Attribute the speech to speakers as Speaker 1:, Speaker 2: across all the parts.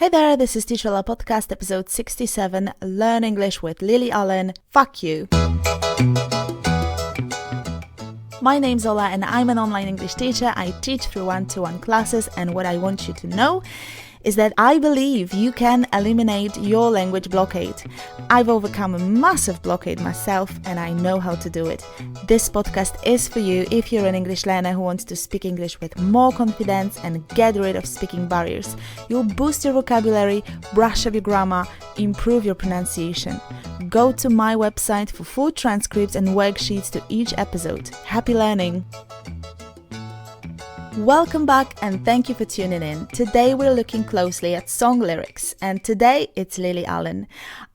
Speaker 1: Hey there, this is Teacher La Podcast, episode 67, Learn English with Lily Allen. Fuck you. My name's Ola and I'm an online English teacher. I teach through one-to-one classes, and what I want you to know is that I believe you can eliminate your language blockade. I've overcome a massive blockade myself and I know how to do it. This podcast is for you if you're an English learner who wants to speak English with more confidence and get rid of speaking barriers. You'll boost your vocabulary, brush up your grammar, improve your pronunciation. Go to my website for full transcripts and worksheets to each episode. Happy learning! Welcome back and thank you for tuning in. Today we're looking closely at song lyrics, and today it's Lily Allen.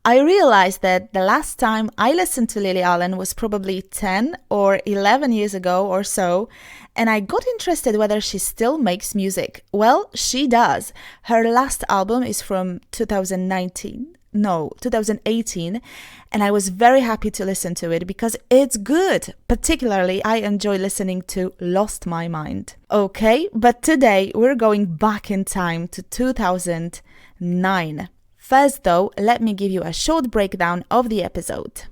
Speaker 1: I realized that the last time I listened to Lily Allen was probably 10 or 11 years ago or so, and I got interested whether she still makes music. Well, she does. Her last album is from 2018, and I was very happy to listen to it because it's good. Particularly, I enjoy listening to Lost My Mind. Okay, but today we're going back in time to 2009. First though, let me give you a short breakdown of the episode.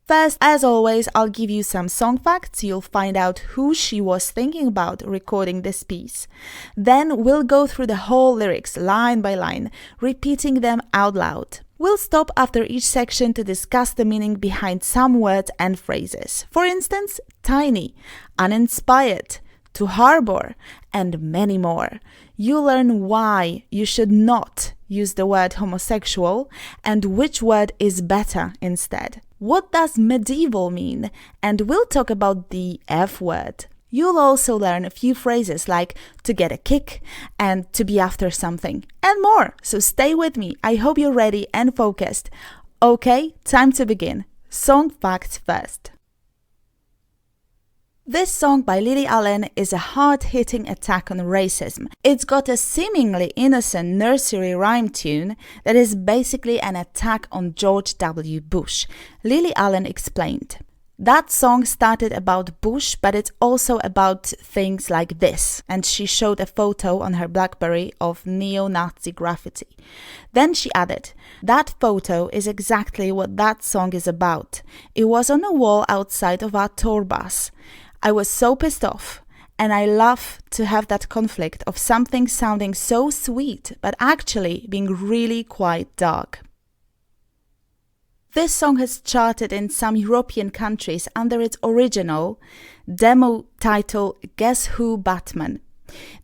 Speaker 1: First, as always, I'll give you some song facts. You'll find out who she was thinking about recording this piece. Then we'll go through the whole lyrics line by line, repeating them out loud. We'll stop after each section to discuss the meaning behind some words and phrases. For instance, tiny, uninspired, to harbor, and many more. You'll learn why you should not use the word homosexual and which word is better instead. What does medieval mean? And we'll talk about the F word. You'll also learn a few phrases like to get a kick and to be after something and more. So stay with me. I hope you're ready and focused. Okay, time to begin. Song facts first. This song by Lily Allen is a hard-hitting attack on racism. It's got a seemingly innocent nursery rhyme tune that is basically an attack on George W. Bush. Lily Allen explained, "That song started about Bush, but it's also about things like this." And she showed a photo on her BlackBerry of neo-Nazi graffiti. Then she added, "That photo is exactly what that song is about. It was on a wall outside of our tour bus. I was so pissed off, and I love to have that conflict of something sounding so sweet, but actually being really quite dark." This song has charted in some European countries under its original demo title Guess Who Batman.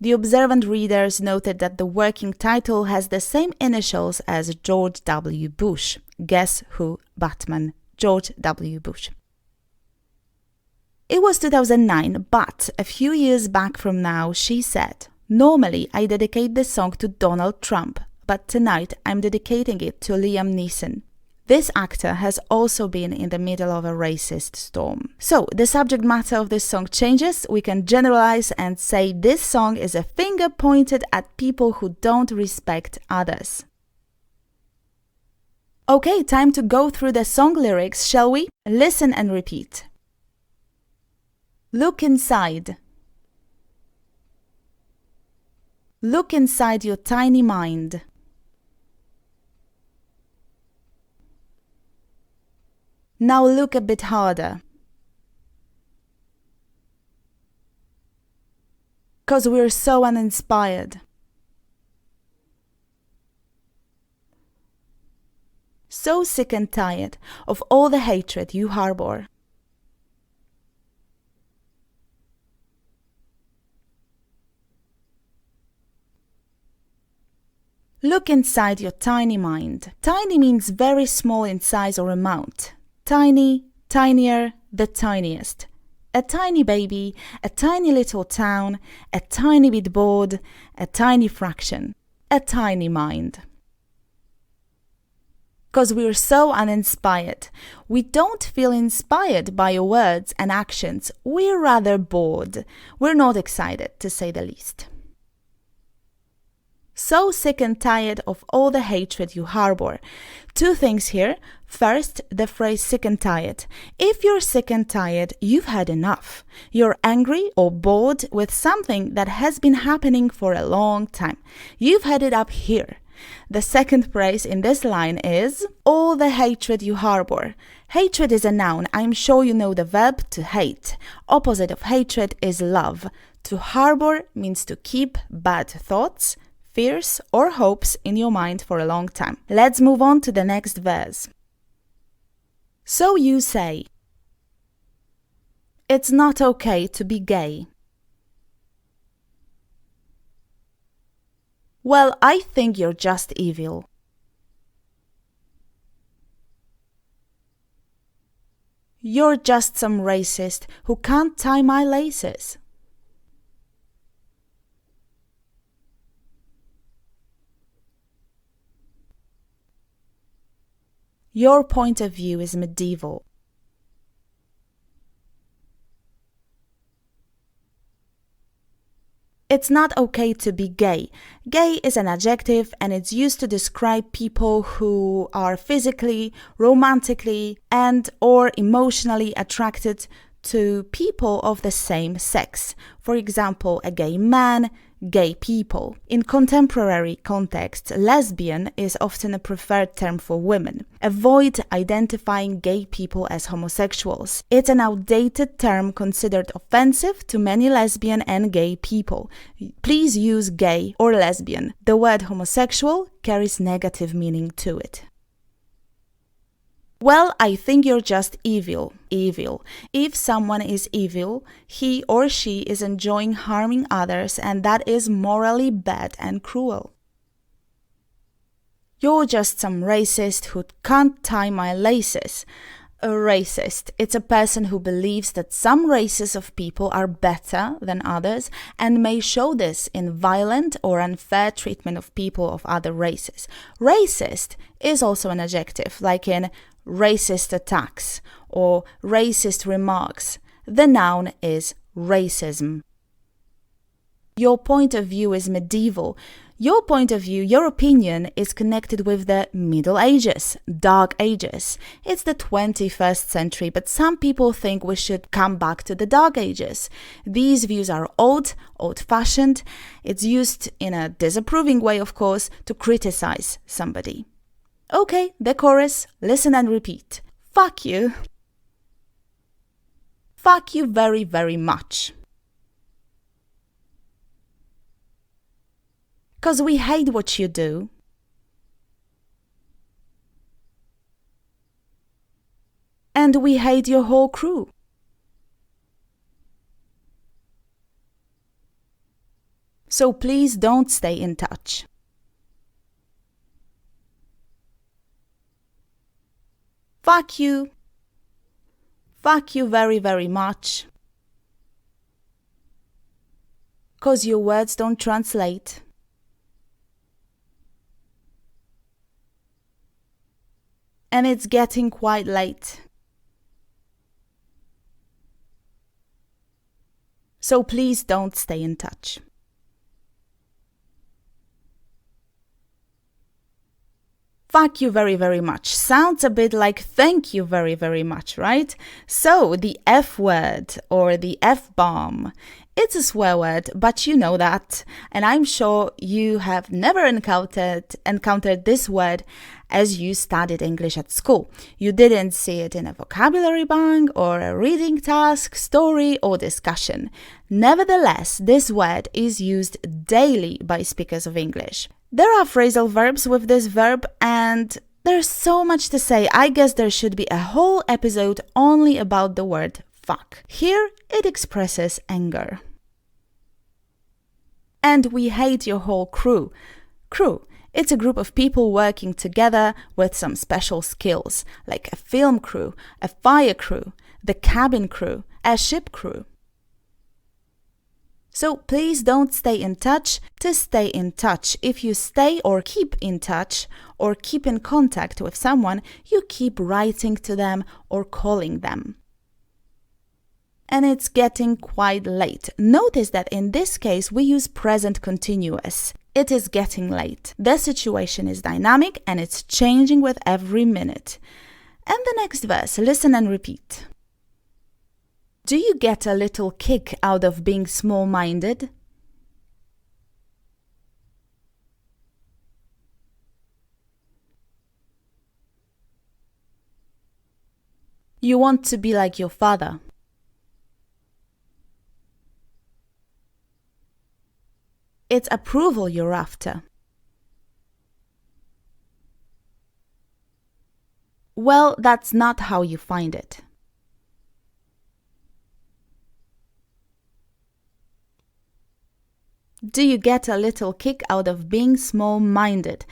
Speaker 1: The observant readers noted that the working title has the same initials as George W. Bush. Guess Who Batman, George W. Bush. It was 2009, but a few years back from now, she said, "Normally I dedicate this song to Donald Trump, but tonight I'm dedicating it to Liam Neeson." This actor has also been in the middle of a racist storm. So, the subject matter of this song changes. We can generalize and say this song is a finger pointed at people who don't respect others. Okay, time to go through the song lyrics, shall we? Listen and repeat. Look inside. Look inside your tiny mind. Now look a bit harder. 'Cause we're so uninspired. So sick and tired of all the hatred you harbor. Look inside your tiny mind. Tiny means very small in size or amount. Tiny, tinier, the tiniest. A tiny baby, a tiny little town, a tiny bit bored, a tiny fraction. A tiny mind. 'Cause we're so uninspired. We don't feel inspired by your words and actions. We're rather bored. We're not excited, to say the least. so sick and tired of all the hatred you harbor. Two things here. First, the phrase sick and tired. If you're sick and tired, you've had enough. You're angry or bored with something that has been happening for a long time. You've had it up here. The second phrase in this line is all the hatred you harbor. Hatred is a noun. I'm sure you know the verb to hate. Opposite of hatred is love. To harbor means to keep bad thoughts, fears, or hopes in your mind for a long time. Let's move on to the next verse. So you say, it's not okay to be gay. Well, I think you're just evil. You're just some racist who can't tie my laces. Your point of view is medieval. It's not okay to be gay. Gay is an adjective and it's used to describe people who are physically, romantically, and or emotionally attracted to people of the same sex. For example, a gay man, gay people. In contemporary context, lesbian is often a preferred term for women. Avoid identifying gay people as homosexuals. It's an outdated term considered offensive to many lesbian and gay people. Please use gay or lesbian. The word homosexual carries negative meaning to it. Well, I think you're just evil. Evil. If someone is evil, he or she is enjoying harming others, and that is morally bad and cruel. You're just some racist who can't tie my laces. A racist. It's a person who believes that some races of people are better than others and may show this in violent or unfair treatment of people of other races. Racist is also an adjective, like in racist attacks or racist remarks. The noun is racism. Your point of view is medieval. Your point of view, your opinion, is connected with the Middle Ages, Dark Ages. It's the 21st century, but some people think we should come back to the Dark Ages. These views are old-fashioned. It's used in a disapproving way, of course, to criticize somebody. Okay, the chorus, listen and repeat. Fuck you. Fuck you very, very much. 'Cause we hate what you do. And we hate your whole crew. So please don't stay in touch. Fuck you. Fuck you very, very much. 'Cause your words don't translate. And it's getting quite late. So please don't stay in touch. Fuck you very, very much. Sounds a bit like thank you very, very much, right? So the F word or the F-bomb, it's a swear word, but you know that. And I'm sure you have never encountered this word as you studied English at school. You didn't see it in a vocabulary bank or a reading task, story, or discussion. Nevertheless, this word is used daily by speakers of English. There are phrasal verbs with this verb, and there's so much to say. I guess there should be a whole episode only about the word fuck. Here, it expresses anger. And we hate your whole crew. Crew. It's a group of people working together with some special skills, like a film crew, a fire crew, the cabin crew, a ship crew. So please don't stay in touch to stay in touch. If you stay or keep in touch or keep in contact with someone, you keep writing to them or calling them. And it's getting quite late. Notice that in this case we use present continuous. It is getting late. The situation is dynamic and it's changing with every minute. And the next verse, listen and repeat. Do you get a little kick out of being small-minded? You want to be like your father. It's approval you're after. Well, that's not how you find it. Do you get a little kick out of being small-minded?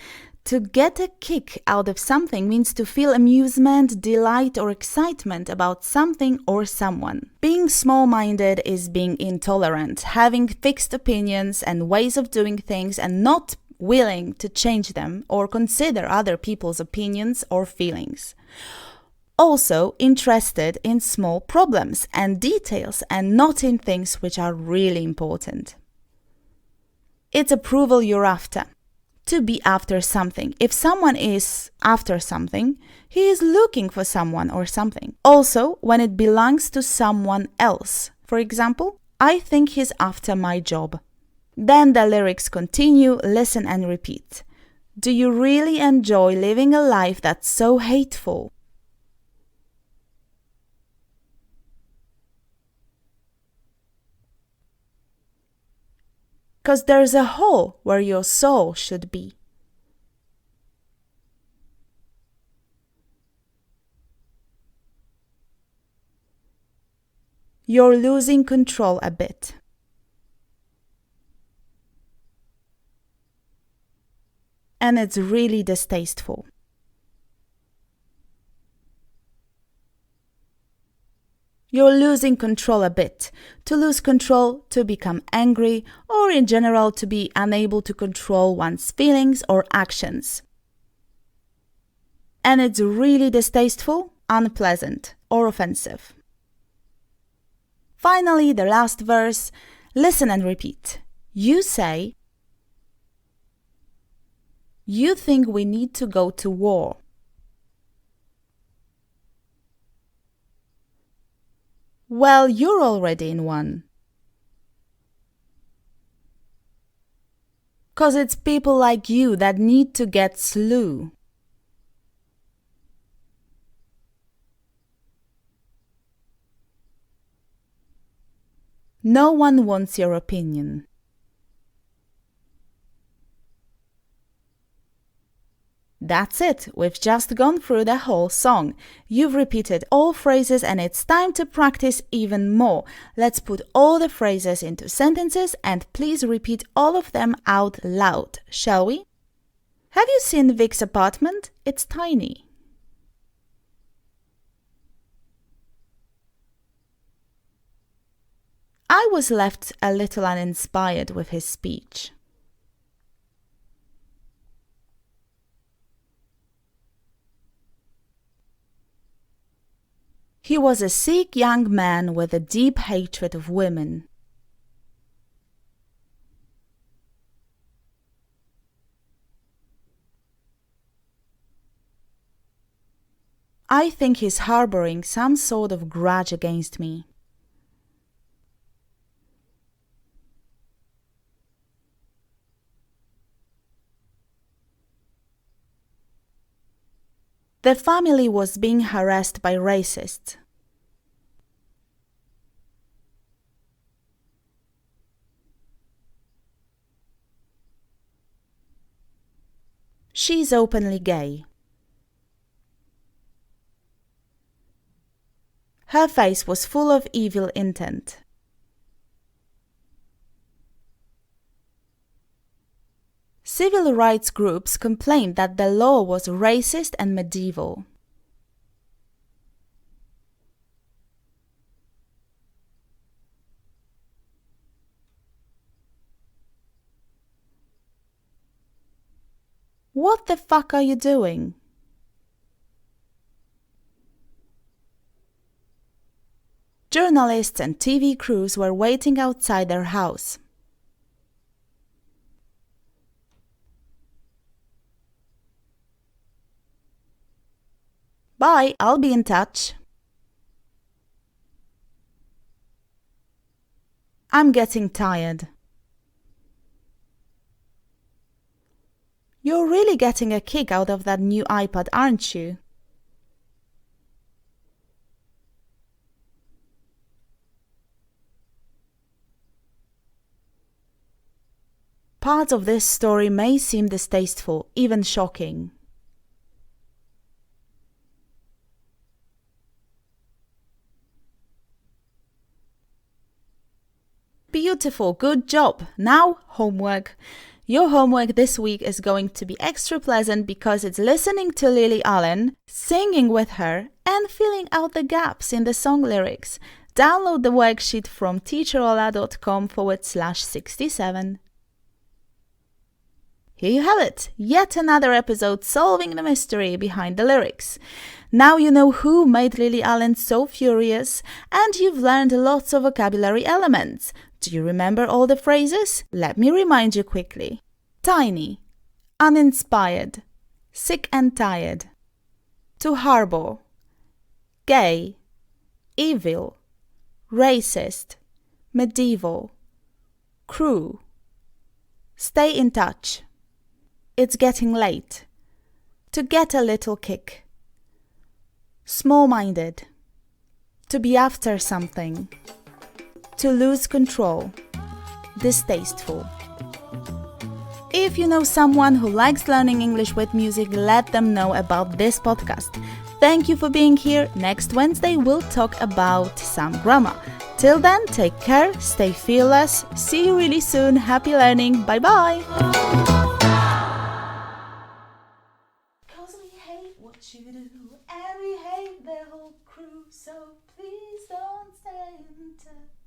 Speaker 1: To get a kick out of something means to feel amusement, delight, or excitement about something or someone. Being small-minded is being intolerant, having fixed opinions and ways of doing things and not willing to change them or consider other people's opinions or feelings. Also interested in small problems and details and not in things which are really important. It's approval you're after. To be after something. If someone is after something, he is looking for someone or something. Also, when it belongs to someone else. For example, I think he's after my job. Then the lyrics continue, listen and repeat. Do you really enjoy living a life that's so hateful? Because there's a hole where your soul should be. You're losing control a bit. And it's really distasteful. You're losing control a bit. To lose control, to become angry, or in general to be unable to control one's feelings or actions. And it's really distasteful, unpleasant, or offensive. Finally, the last verse, listen and repeat. You say, you think we need to go to war. Well, you're already in one. 'Cause it's people like you that need to get slew. No one wants your opinion. That's it, we've just gone through the whole song. You've repeated all phrases and it's time to practice even more. Let's put all the phrases into sentences and please repeat all of them out loud, shall we? Have you seen Vic's apartment? It's tiny. I was left a little uninspired with his speech. He was a sick young man with a deep hatred of women. I think he's harboring some sort of grudge against me. The family was being harassed by racists. She's openly gay. Her face was full of evil intent. Civil rights groups complained that the law was racist and medieval. What the fuck are you doing? Journalists and TV crews were waiting outside their house. Bye, I'll be in touch. I'm getting tired. You're really getting a kick out of that new iPad, aren't you? Parts of this story may seem distasteful, even shocking. Beautiful, good job. Now, homework. Your homework this week is going to be extra pleasant because it's listening to Lily Allen, singing with her, and filling out the gaps in the song lyrics. Download the worksheet from teacherola.com/67. Here you have it, yet another episode solving the mystery behind the lyrics. Now you know who made Lily Allen so furious, and you've learned lots of vocabulary elements. Do you remember all the phrases? Let me remind you quickly. Tiny, uninspired, sick and tired. To harbor, gay, evil, racist, medieval, crew. Stay in touch. It's getting late. To get a little kick. Small-minded. To be after something. To lose control. Distasteful. If you know someone who likes learning English with music, let them know about this podcast. Thank you for being here. Next Wednesday we'll talk about some grammar. Till then, take care, stay fearless. See you really soon. Happy learning. Bye-bye. What you do, and we hate the whole crew, so please don't stay in touch.